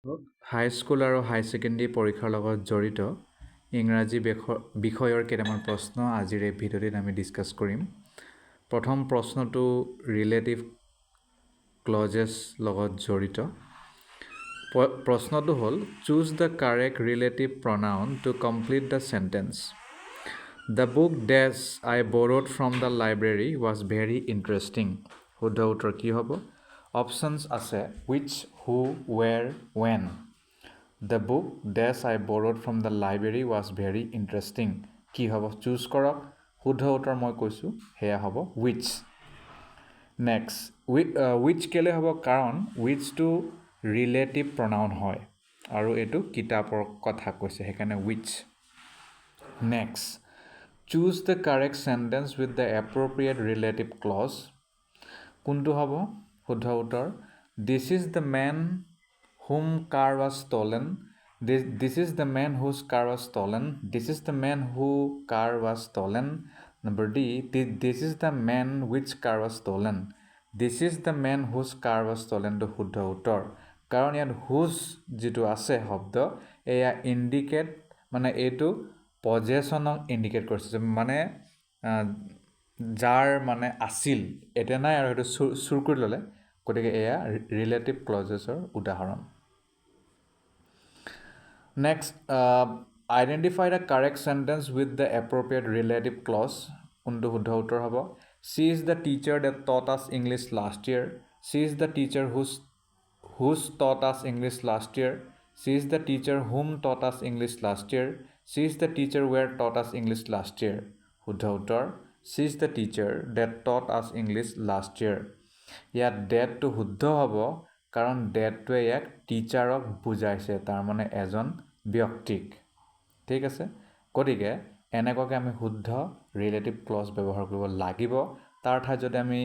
হাই school আৰু হাই secondary পৰীক্ষাৰ লগত জড়িত ইংৰাজী বিষয়ৰ কেইটামান প্ৰশ্ন আজিৰ এই ভিডিঅ'টিত আমি ডিছকাছ কৰিম। প্ৰথম প্ৰশ্নটো ৰিলেটিভ ক্লজেছ লগত জড়িত। প্ৰশ্নটো হ'ল choose the correct relative pronoun to complete the sentence. The book dash I borrowed from the library was very interesting. শুদ্ধ উত্তৰ কি হ'ব? অপশ্যনছ আছে which, who, where, when. The book dash I borrowed from the library was very interesting. কি হ'ব? Choose কৰক। শুদ্ধ উত্তৰ মই কৈছোঁ, সেয়া হ'ব which. নেক্সট which কেলে হ'ব? কাৰণ whichটো ৰিলেটিভ প্ৰনাউন হয় আৰু এইটো কিতাপৰ কথা কৈছে, সেইকাৰণে which. Next choose the correct sentence with the appropriate relative clause. কোনটো হ'ব? শুদ্ধ উত্তৰ this is the man whom car was stolen. This is the man whose car was stolen. This is the man who car was stolen. Number D, this is the man which car was stolen. This is the man whose car was stolen to শুদ্ধ উত্তৰ। কাৰণ ইয়াত whose যিটো আছে শব্দ এয়া indicate মানে এইটো পজেশ্যনক ইণ্ডিকেট কৰিছে, মানে যাৰ মানে আছিল এতিয়া নাই আৰু সেইটো চুৰ কৰি ল'লে, গতিকে এয়া ৰিলেটিভ ক্লজেছৰ উদাহৰণ। Next identify the correct sentence with the appropriate relative clause. কোনটো শুদ্ধ উত্তৰ হ'ব? She is the teacher that taught us English last year. She is the teacher whose taught us English last year. She is the teacher whom taught us English last year. She is the teacher where taught us English last year. শুদ্ধ উত্তৰ she is the teacher that taught us English last year. ইয়াত ডেটটো শুদ্ধ হ'ব কাৰণ ডেটটোৱে ইয়াক টিচাৰক বুজাইছে, তাৰমানে এজন ব্যক্তিক। ঠিক আছে, গতিকে এনেকুৱাকৈ আমি শুদ্ধ ৰিলেটিভ ক্লজ ব্যৱহাৰ কৰিব লাগিব। তাৰ ঠাইত যদি আমি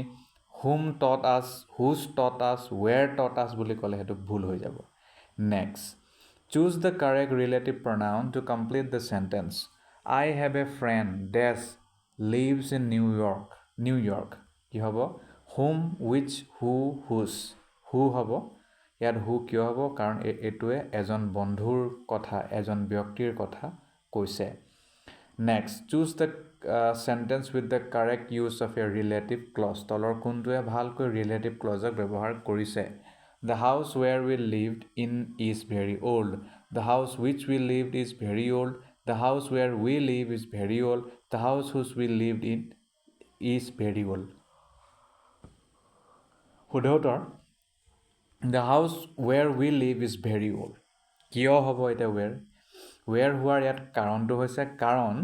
হুম টট আছ, হুজ টট আছ, ৱেৰ টট আছ বুলি ক'লে সেইটো ভুল হৈ যাব। Next choose the correct relative pronoun to complete the sentence. I have a friend dash lives in New York. কি হ'ব? হুম, উইচ, হু, হুজ। হু হ'ব। ইয়াত হু কিয় হ'ব? কাৰণ এইটোৱে এজন বন্ধুৰ কথা, এজন ব্যক্তিৰ কথা কৈছে। Next choose the sentence with the correct use of a relative clause. তলৰ কোনটোৱে ভালকৈ ৰিলেটিভ ক্লজক ব্যৱহাৰ কৰিছে? The house where we lived in is very old. The house which we lived is very old. The house where we live is very old. The house whose we lived in is very old. শুদ্ধ উত্তৰ the house where we live is very old. কিয় হ'ব এতিয়া ৱেৰ হোৱাৰ ইয়াত কাৰণটো হৈছে কাৰণ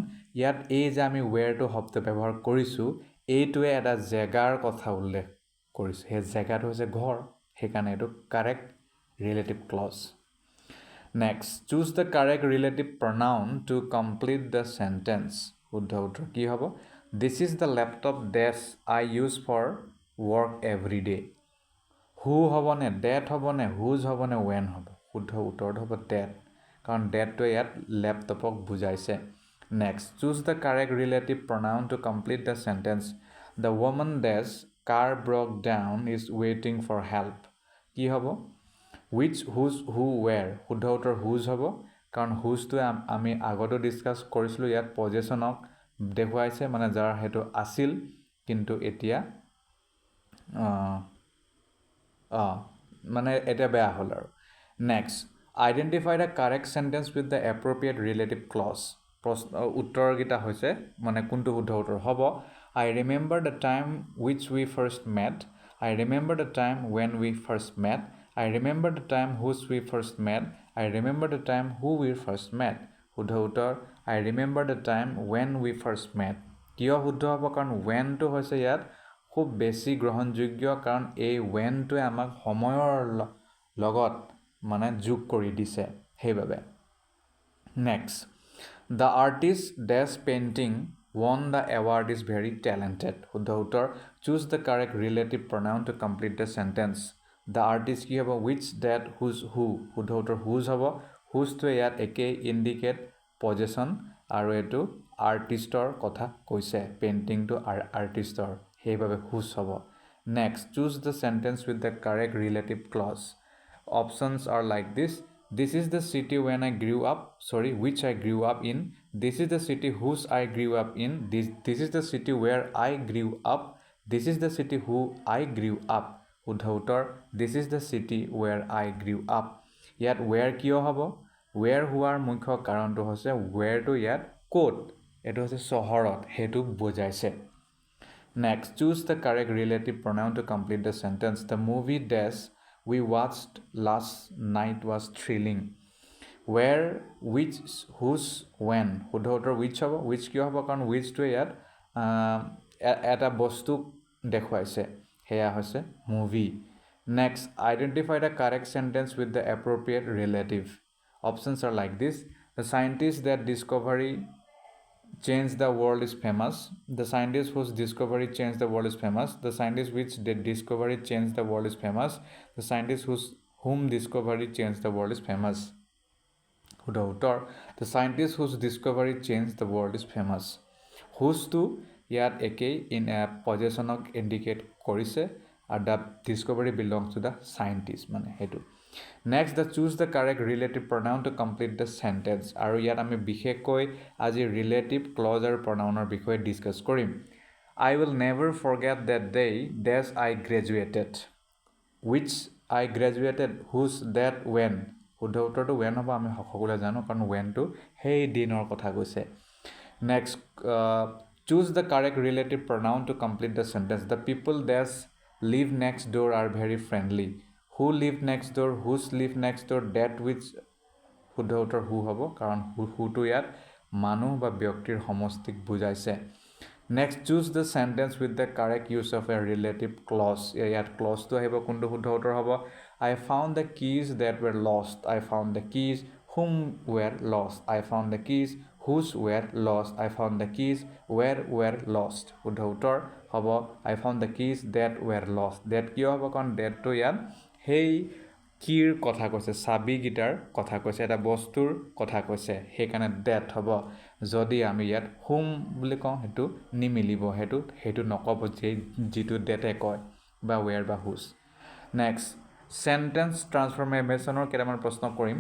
ইয়াত এই যে আমি ৱেৰটো শব্দ ব্যৱহাৰ কৰিছোঁ এইটোৱে এটা জেগাৰ কথা উল্লেখ কৰিছোঁ, সেই জেগাটো হৈছে ঘৰ, সেইকাৰণে এইটো correct relative clause. Next choose the correct relative pronoun to complete the sentence. শুদ্ধ উত্তৰ কি হ'ব? This is the laptop dash I use for work every day. Who হ'বনে, ডেট হ'বনে, হুজ হ'বনে, ৱেন হ'ব? শুদ্ধ উত্তৰটো হ'ব ডেট, কাৰণ ডেটটোৱে ইয়াত লেপটপক বুজাইছে। Next choose the correct relative pronoun to complete the sentence. The women dash car broke down is ৱেইটিং ফৰ হেল্প। কি হ'ব? উইচ, হুজ, হু, ৱেৰ। শুদ্ধ উত্তৰ হুজ হ'ব, কাৰণ হুজটোৱে আমি আগতো ডিছকাছ কৰিছিলোঁ, ইয়াত পজেশ্যনক দেখুৱাইছে, মানে যাৰ সেইটো আছিল কিন্তু এতিয়া মানে এতিয়া বেয়া হ'ল আৰু। Next identify the correct sentence with the appropriate relative clause. উত্তৰকেইটা হৈছে মানে কোনটো শুদ্ধ উত্তৰ হ'ব? I remember the time which we first met. I remember the time when we first met. I remember the time whose we first met. I remember the time who we first met. শুদ্ধ উত্তৰ I remember the time when we first met. কিয় শুদ্ধ হ'ব? কাৰণ ৱেনটো হৈছে ইয়াত খুব বেছি গ্ৰহণযোগ্য, কাৰণ এই ৱেনটোৱে আমাক সময়ৰ লগত মানে যোগ কৰি দিছে, সেইবাবে। Next the artist dash painting won the award is very talented. শুদ্ধ উত্তৰ choose the correct relative pronoun to complete the sentence. The artist কি হ'ব? উইচ, ডেট, হুজ, হু। শুদ্ধ উত্তৰ হুজ হ'ব। হুজটোৱে ইয়াত একেই ইণ্ডিকেট পজেশ্যন আৰু এইটো আৰ্টিষ্টৰ কথা কৈছে, পেইণ্টিংটো আৰ্টিষ্টৰ, সেইবাবে হুজ হ'ব। Next choose the sentence with the correct relative clause. options are like this. This is the city which I grew up in. This is the city whose I grew up in. This is the city where I grew up. This is the city who I grew up. শুদ্ধ উত্তৰ, this is the city where I grew up. ইয়াত where কিয় হ'ব? where হোৱাৰ মুখ্য কাৰণটো হৈছে where টো ইয়াত ক'ত, এইটো হৈছে চহৰত, সেইটো বুজাইছে. Next, choose the correct relative pronoun to complete the sentence. The movie dash we watched last night was thrilling. Where, which, whose, when. শুদ্ধ উত্তৰ which হ'ব. which কিয় হ'ব? কাৰণ which টোৱে ইয়াত এটা বস্তু দেখুৱাইছে, সেয়া হৈছে movie. Next, identify the correct sentence with the appropriate relative. Options are like this. The scientist that discovery changed the world is famous. The scientist whose discovery changed the world is famous. The scientist which did discovery changed the world is famous. The scientist whom discovery changed the world is famous. শুদ্ধ উত্তৰ, the scientist whose discovery changed the world is famous. whose to ইয়াত একেই in a possessionক indicate কৰিছে আৰু the discovery belongs to the scientist মানে সেইটো. Next, choose the correct relative pronoun to complete the sentence. আৰু ইয়াত আমি বিশেষকৈ আজি relative clause আৰু pronounৰ বিষয়ে ডিছকাছ কৰিম. I will never forget that day dash I graduated. Which I graduated, whose, that, when. শুদ্ধ উত্তৰটো when হ'ব, আমি সকলোৱে জানো, কাৰণ when টো সেই দিনৰ কথা কৈছে. Next, choose the correct relative pronoun to complete the sentence. The people that live next door are very friendly. Who live next door, whose live next door, that which. শুদ্ধ উত্তৰ who হ'ব, কাৰণ whoটো ইয়াত মানুহ বা ব্যক্তিৰ সমষ্টিক বুজাইছে. Next, choose the sentence with the correct use of a relative clause. ইয়াত clauseটো আহিব, কোনটো শুদ্ধ উত্তৰ হ'ব? I found the keys that were lost. I found the keys whom were lost. I found the keys whose were lost. I found the keys where were lost. শুদ্ধ উত্তৰ হ'ব I found the keys that were lost. that কিয় হ'ব? কাৰণ thatটো ইয়াত সেই কিৰ কথা কৈছে, চাবিগিটাৰ কথা কৈছে, এটা বস্তুৰ কথা কৈছে, সেইকাৰণে that হ'ব. যদি আমি ইয়াত whom বুলি কওঁ সেইটো নিমিলিব, সেইটো নক'ব যিটো that কয়, বা where বা whose. Next, sentence transformationৰ কেইটামান প্ৰশ্ন কৰিম.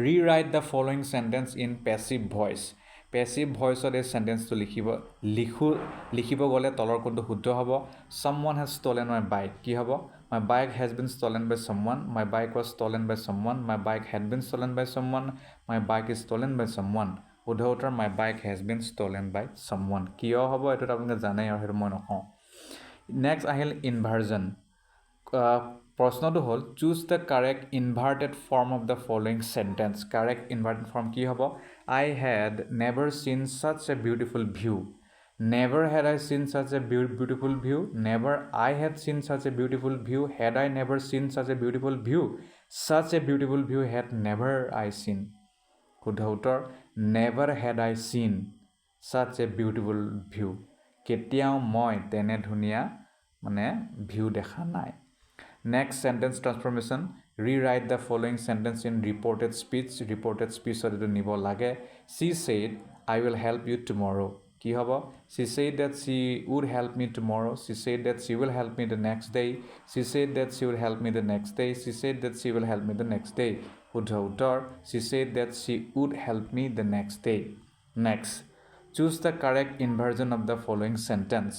Rewrite the following sentence in passive voice. Passive voiceত এই চেণ্টেন্সটো লিখিব গ'লে তলৰ কোনটো শুদ্ধ হ'ব? Someone has stolen my bike. কি হ'ব? My bike has been stolen by someone. My bike was stolen by someone. My bike had been stolen by someone. My bike is stolen by someone. শুদ্ধ উত্তৰ my bike has been stolen by someone. কিয় হ'ব এইটো আপোনালোকে জানে আৰু সেইটো মই নকওঁ. Next আহিল inversion. প্ৰশ্নটো হ'ল choose the correct inverted form of the following sentence. Correct inverted form কি হ'ব? I had never seen such a beautiful view. Never had I seen such a beautiful view. Never I had seen such a beautiful view. Had I never seen such a beautiful view. Such a beautiful view had never I seen. শুদ্ধ উত্তৰ never had I seen such a beautiful view. কেতিয়াও মই তেনে ধুনীয়া মানে view দেখা নাই. Next, sentence transformation. Rewrite the following sentence in reported speech. Reported speech to nibo lage. She said, I will help you tomorrow. Ki hobo? She said that she would help me tomorrow. She said that she will help me the next day. She said that she will help me the next day. She said that she will help me the next day. Uddha uttar. She said that she would help me the next day. Next, choose the correct inversion of the following sentence.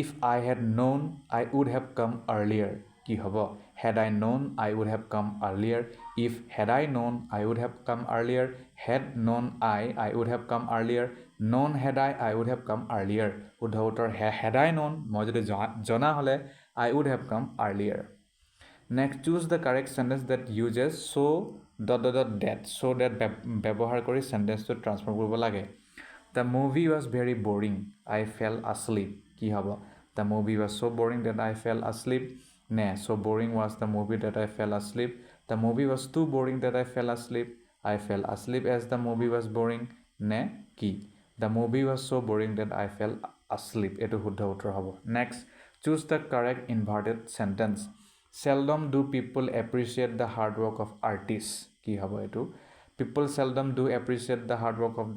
If I had known, I would have come earlier. কি হ'ব? Had I known, I would have come earlier. If had I known, I would have come earlier. Had known I would have come earlier. Known had I would have come earlier. শুদ্ধ উত্তৰ had I known, মই যদি জনা হ'লে I would have come earlier. Next, choose the correct sentence that uses so ... that. So that ব্যৱহাৰ কৰি চেণ্টেন্সটো transform কৰিব লাগে. The movie was very boring. I fell asleep. কি হ'ব? The movie was so boring that I fell asleep. Ne, so boring was the movie that I fell asleep. The movie was too boring that I fell asleep. I fell asleep as the movie was boring. Ne, ki. The movie was so boring that I fell asleep. Etu শুদ্ধ উত্তৰ হ'ব. Next, choose the correct inverted sentence. Seldom do people appreciate the hard work of artists. কি হ'ব এটো? People seldom do appreciate the hard work of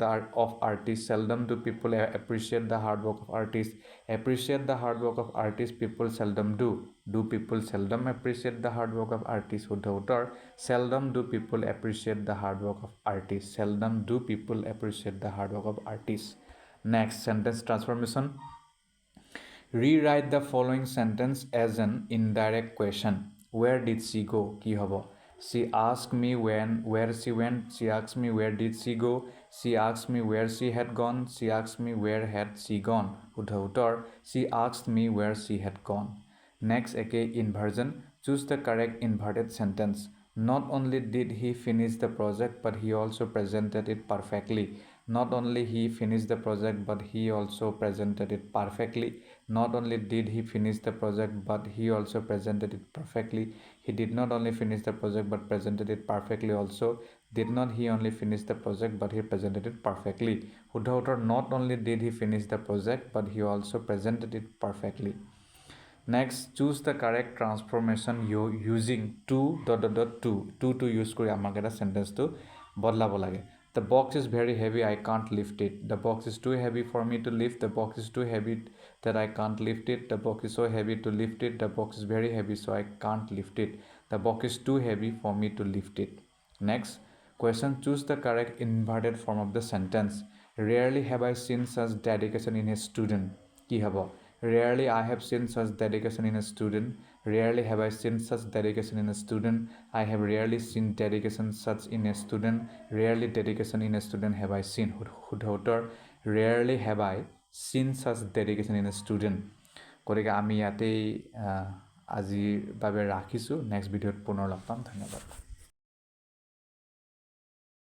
artists. Seldom do people appreciate the hard work of artists. Appreciate the hard work of artists people seldom do. Do people seldom appreciate the hard work of artists? শুদ্ধ উত্তৰ seldom do people appreciate the hard work of artists. Seldom do people appreciate the hard work of artists. Next, sentence transformation. Rewrite the following sentence as an indirect question. Where did she go? কি হ'ব? She asked me where she went. She asked me where did she go. She asked me where she had gone. She asked me where had she gone. শুদ্ধ উত্তৰ She asked me where she had gone. Next, inversion. Choose the correct inverted sentence. Not only did he finish the project, but he also presented it perfectly. Not only he finished the project, but he also presented it perfectly. Not only did he finish the project, but he also presented it perfectly. He did not only finish the project, but presented it perfectly also. Did not he only finish the project, but he presented it perfectly. শুদ্ধ উত্তৰ Not only did he finish the project, but he also presented it perfectly. Next, choose the correct transformation using to ... to use কৰি আমাক এটা sentence বদলাব লাগে. The box is very heavy, I can't lift it. The box is too heavy for me to lift. The box is too heavy that I can't lift it. The box is so heavy to lift it. The box is very heavy, so I can't lift it. The box is too heavy for me to lift it. Next question, choose the correct inverted form of the sentence. Rarely have I seen such dedication in a student. কি হ'ব? Rarely I have seen such dedication in a student. Rarely have I seen such dedication in a student. I have rarely seen dedication such in a student. Rarely dedication in a student have I seen. শুদ্ধ উত্তৰ Rarely have I seen such dedication in a student. গতিকে আমি ইয়াতেই আজিৰ বাবে ৰাখিছোঁ. Next ভিডিঅ'ত পুনৰ লগ পাম. ধন্যবাদ.